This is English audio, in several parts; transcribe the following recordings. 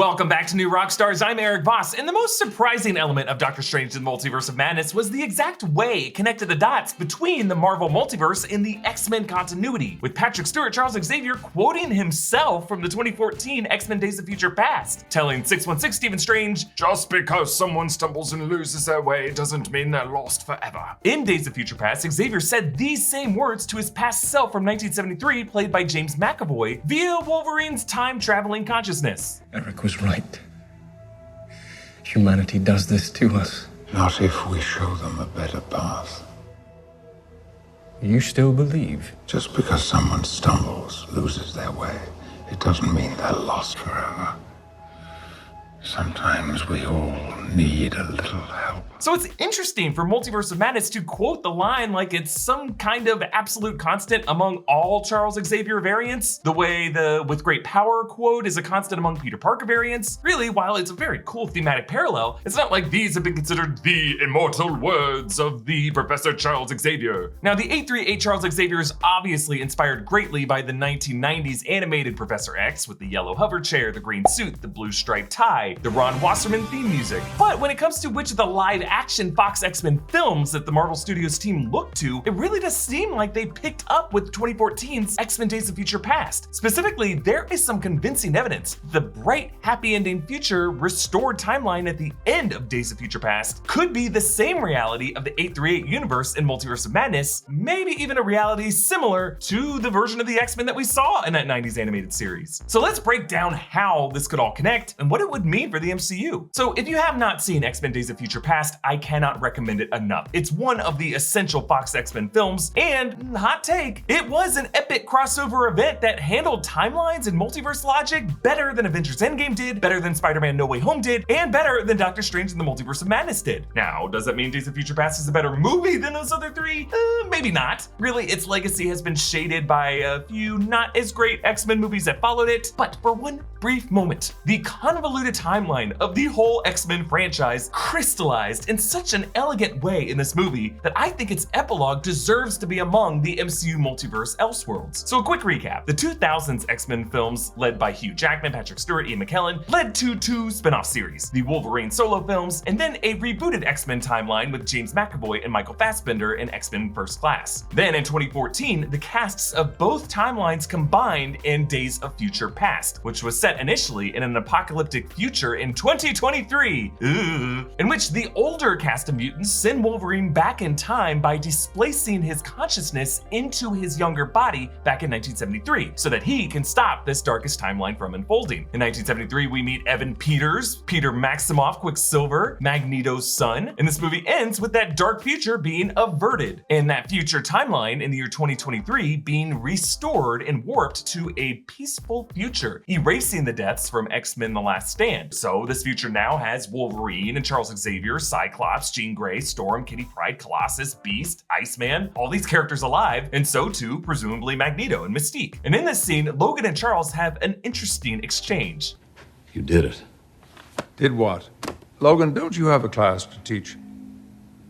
Welcome back to New Rockstars. I'm Erik Voss, and the most surprising element of Doctor Strange in the Multiverse of Madness was the exact way it connected the dots between the Marvel Multiverse and the X-Men continuity, with Patrick Stewart, Charles Xavier quoting himself from the 2014 X-Men Days of Future Past, telling 616 Stephen Strange, "Just because someone stumbles and loses their way doesn't mean they're lost forever." In Days of Future Past, Xavier said these same words to his past self from 1973, played by James McAvoy, via Wolverine's time-traveling consciousness. Erik was right. Humanity does this to us. Not if we show them a better path. You still believe? Just because someone stumbles, loses their way, it doesn't mean they're lost forever. Sometimes we all need a little help. So it's interesting for Multiverse of Madness to quote the line like it's some kind of absolute constant among all Charles Xavier variants, the way the "with great power" quote is a constant among Peter Parker variants. Really, while it's a very cool thematic parallel, it's not like these have been considered the immortal words of the Professor Charles Xavier. Now, the 838 Charles Xavier is obviously inspired greatly by the 1990s animated Professor X with the yellow hover chair, the green suit, the blue striped tie, the Ron Wasserman theme music. But when it comes to which of the live-action Fox X-Men films that the Marvel Studios team looked to, it really does seem like they picked up with 2014's X-Men Days of Future Past. Specifically, there is some convincing evidence the bright, happy ending future restored timeline at the end of Days of Future Past could be the same reality of the 838 universe in Multiverse of Madness, maybe even a reality similar to the version of the X-Men that we saw in that 90s animated series. So let's break down how this could all connect and what it would mean for the MCU. So if you have not seen X-Men Days of Future Past, I cannot recommend it enough. It's one of the essential Fox X-Men films, and hot take, it was an epic crossover event that handled timelines and multiverse logic better than Avengers Endgame did, better than Spider-Man No Way Home did, and better than Doctor Strange in the Multiverse of Madness did. Now, does that mean Days of Future Past is a better movie than those other three? Maybe not. Really, its legacy has been shaded by a few not as great X-Men movies that followed it, but for one brief moment, the convoluted timeline of the whole X-Men franchise crystallized in such an elegant way in this movie that I think its epilogue deserves to be among the MCU multiverse Elseworlds. So a quick recap. The 2000s X-Men films, led by Hugh Jackman, Patrick Stewart, Ian McKellen, led to two spin-off series, the Wolverine solo films, and then a rebooted X-Men timeline with James McAvoy and Michael Fassbender in X-Men First Class. Then in 2014, the casts of both timelines combined in Days of Future Past, which was set initially in an apocalyptic future in 2023, in which the older cast of mutants send Wolverine back in time by displacing his consciousness into his younger body back in 1973, so that he can stop this darkest timeline from unfolding. In 1973, we meet Evan Peters, Peter Maximoff, Quicksilver, Magneto's son, and this movie ends with that dark future being averted, and that future timeline in the year 2023 being restored and warped to a peaceful future, erasing the deaths from X-Men The Last Stand. So this future now has Wolverine and Charles Xavier, Cyclops, Jean Grey, Storm, Kitty Pryde, Colossus, Beast, Iceman, all these characters alive, and so too, presumably, Magneto and Mystique. And in this scene, Logan and Charles have an interesting exchange. You did it. Did what? Logan, don't you have a class to teach?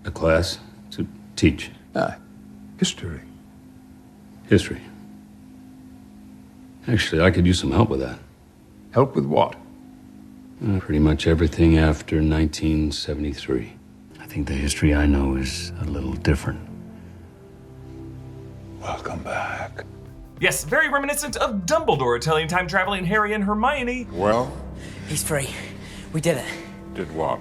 A class to teach? History. History. Actually, I could use some help with that. Help with what? Pretty much everything after 1973. I think the history I know is a little different. Welcome back. Yes, very reminiscent of Dumbledore telling time-traveling Harry and Hermione, Well, He's free. We did it. did what?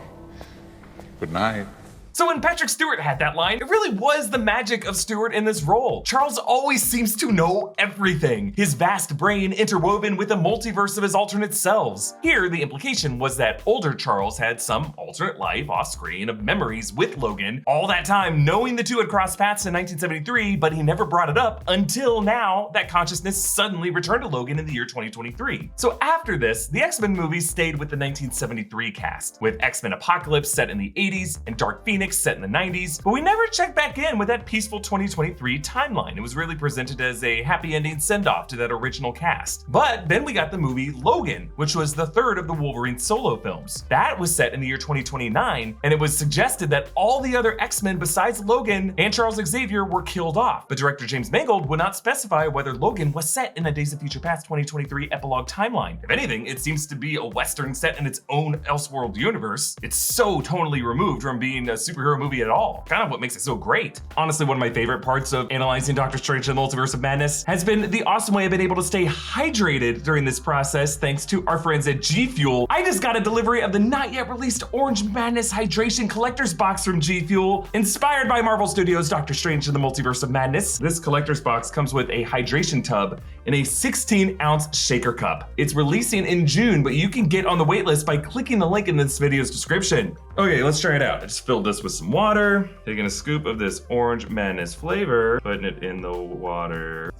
Good night. So when Patrick Stewart had that line, it really was the magic of Stewart in this role. Charles always seems to know everything, his vast brain interwoven with a multiverse of his alternate selves. Here, the implication was that older Charles had some alternate life off screen of memories with Logan, all that time knowing the two had crossed paths in 1973, but he never brought it up until now that consciousness suddenly returned to Logan in the year 2023. So after this, the X-Men movies stayed with the 1973 cast, with X-Men Apocalypse set in the 80s and Dark Phoenix comics set in the 90s, but we never checked back in with that peaceful 2023 timeline. It was really presented as a happy ending send-off to that original cast. But then we got the movie Logan, which was the third of the Wolverine solo films. That was set in the year 2029, and it was suggested that all the other X-Men besides Logan and Charles Xavier were killed off. But director James Mangold would not specify whether Logan was set in a Days of Future Past 2023 epilogue timeline. If anything, it seems to be a Western set in its own Elseworld universe. It's so tonally removed from being a superhero movie at all. Kind of what makes it so great. Honestly, one of my favorite parts of analyzing Doctor Strange and the Multiverse of Madness has been the awesome way I've been able to stay hydrated during this process thanks to our friends at G Fuel. I just got a delivery of the not yet released Orange Madness Hydration Collector's Box from G Fuel, inspired by Marvel Studios' Doctor Strange and the Multiverse of Madness. This collector's box comes with a hydration tub and a 16-ounce shaker cup. It's releasing in June, but you can get on the waitlist by clicking the link in this video's description. Okay, let's try it out. I just filled this with some water, taking a scoop of this Orange Madness flavor, putting it in the water,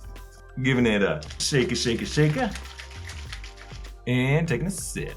giving it a shake, and taking a sip.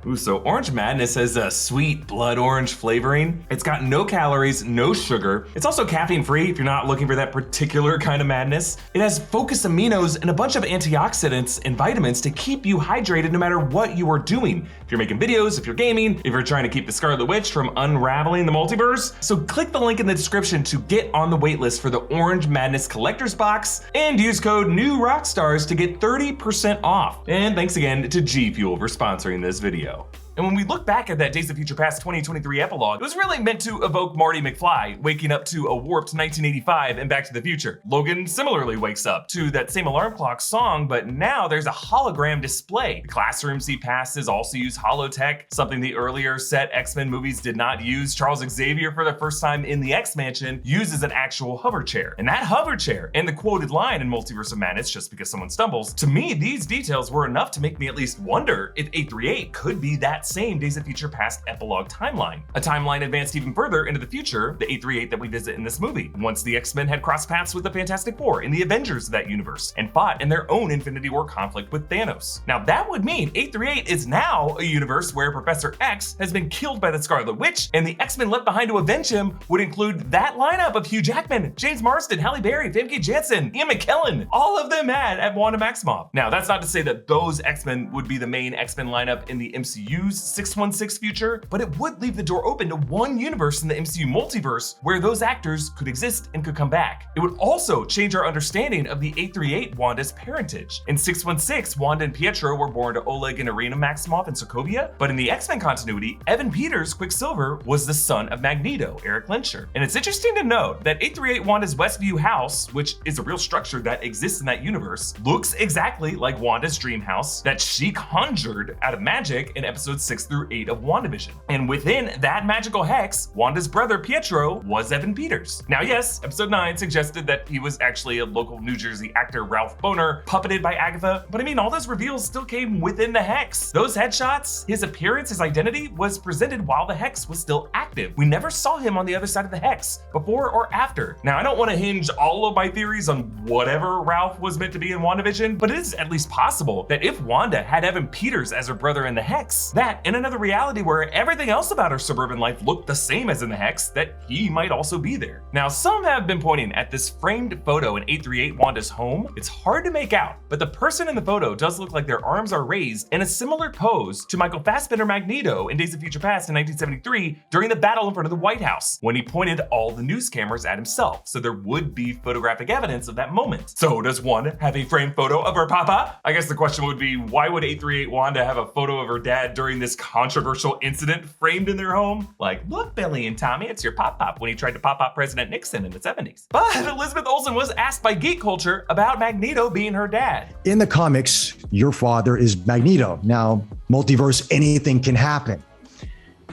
Ooh, so Orange Madness has a sweet blood orange flavoring. It's got no calories, no sugar. It's also caffeine free if you're not looking for that particular kind of madness. It has focused aminos and a bunch of antioxidants and vitamins to keep you hydrated no matter what you are doing. If you're making videos, if you're gaming, if you're trying to keep the Scarlet Witch from unraveling the multiverse. So click the link in the description to get on the waitlist for the Orange Madness Collector's Box and use code NEW Rockstars to get 30% off. And thanks again to G Fuel for sponsoring this video. And when we look back at that Days of Future Past 2023 epilogue, it was really meant to evoke Marty McFly waking up to a warped 1985 and Back to the Future. Logan similarly wakes up to that same alarm clock song, but now there's a hologram display. The classroom seat passes also use holotech, something the earlier set X-Men movies did not use. Charles Xavier, for the first time in the X-Mansion, uses an actual hover chair. And that hover chair and the quoted line in Multiverse of Madness, just because someone stumbles, to me, these details were enough to make me at least wonder if 838 could be that same Days of Future Past epilogue timeline. A timeline advanced even further into the future, the 838 that we visit in this movie, once the X-Men had crossed paths with the Fantastic Four and the Avengers of that universe, and fought in their own Infinity War conflict with Thanos. Now that would mean 838 is now a universe where Professor X has been killed by the Scarlet Witch, and the X-Men left behind to avenge him would include that lineup of Hugh Jackman, James Marsden, Halle Berry, Famke Janssen, Ian McKellen, all of them at Wanda Maximoff. Now that's not to say that those X-Men would be the main X-Men lineup in the MCU's 616 future, but it would leave the door open to one universe in the MCU multiverse where those actors could exist and could come back. It would also change our understanding of the 838 Wanda's parentage. In 616, Wanda and Pietro were born to Oleg and Irina Maximoff in Sokovia, but in the X-Men continuity, Evan Peters, Quicksilver, was the son of Magneto, Eric Lehnsherr. And it's interesting to note that 838 Wanda's Westview house, which is a real structure that exists in that universe, looks exactly like Wanda's dream house that she conjured out of magic in episodes 6 through 8 of WandaVision. And within that magical hex, Wanda's brother Pietro was Evan Peters. Now yes, episode 9 suggested that he was actually a local New Jersey actor, Ralph Boner, puppeted by Agatha, but I mean, all those reveals still came within the hex. Those headshots, his appearance, his identity was presented while the hex was still active. We never saw him on the other side of the hex, before or after. Now I don't want to hinge all of my theories on whatever Ralph was meant to be in WandaVision, but it is at least possible that if Wanda had Evan Peters as her brother in the hex, that in another reality where everything else about her suburban life looked the same as in the hex, that he might also be there. Now, some have been pointing at this framed photo in 838 Wanda's home. It's hard to make out, but the person in the photo does look like their arms are raised in a similar pose to Michael Fassbender Magneto in Days of Future Past in 1973 during the battle in front of the White House, when he pointed all the news cameras at himself. So there would be photographic evidence of that moment. So does one have a framed photo of her papa? I guess the question would be, why would 838 Wanda have a photo of her dad during this controversial incident framed in their home? Like, look, Billy and Tommy, it's your pop-pop when he tried to pop up President Nixon in the 70s. But Elizabeth Olsen was asked by Geek Culture about Magneto being her dad. In the comics, your father is Magneto. Now, multiverse, anything can happen.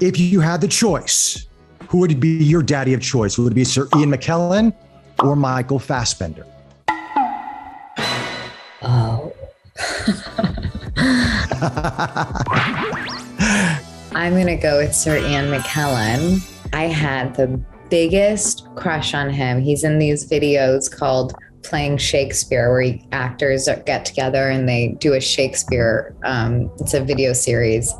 If you had the choice, who would be your daddy of choice? Would it be Sir Ian McKellen or Michael Fassbender? Oh. I'm going to go with Sir Ian McKellen. I had the biggest crush on him. He's in these videos called Playing Shakespeare, where actors get together and they do a Shakespeare. It's a video series.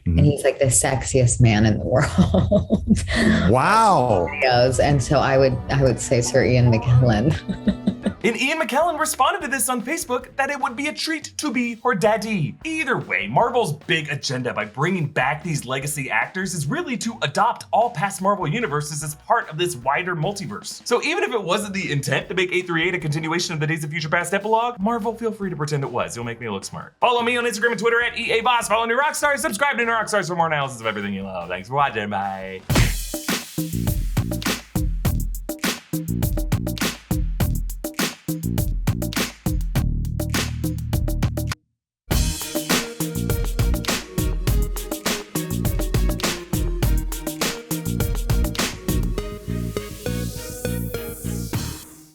and he's like the sexiest man in the world. Wow. And so I would say Sir Ian McKellen. And Ian McKellen responded to this on Facebook that it would be a treat to be her daddy. Either way, Marvel's big agenda by bringing back these legacy actors is really to adopt all past Marvel universes as part of this wider multiverse. So even if it wasn't the intent to make 838 a continuation of the Days of Future Past epilogue, Marvel, feel free to pretend it was. You'll make me look smart. Follow me on Instagram and Twitter at EA Voss. Follow New Rockstars. Subscribe to New Rockstars for more analysis of everything you love. Thanks for watching. Bye.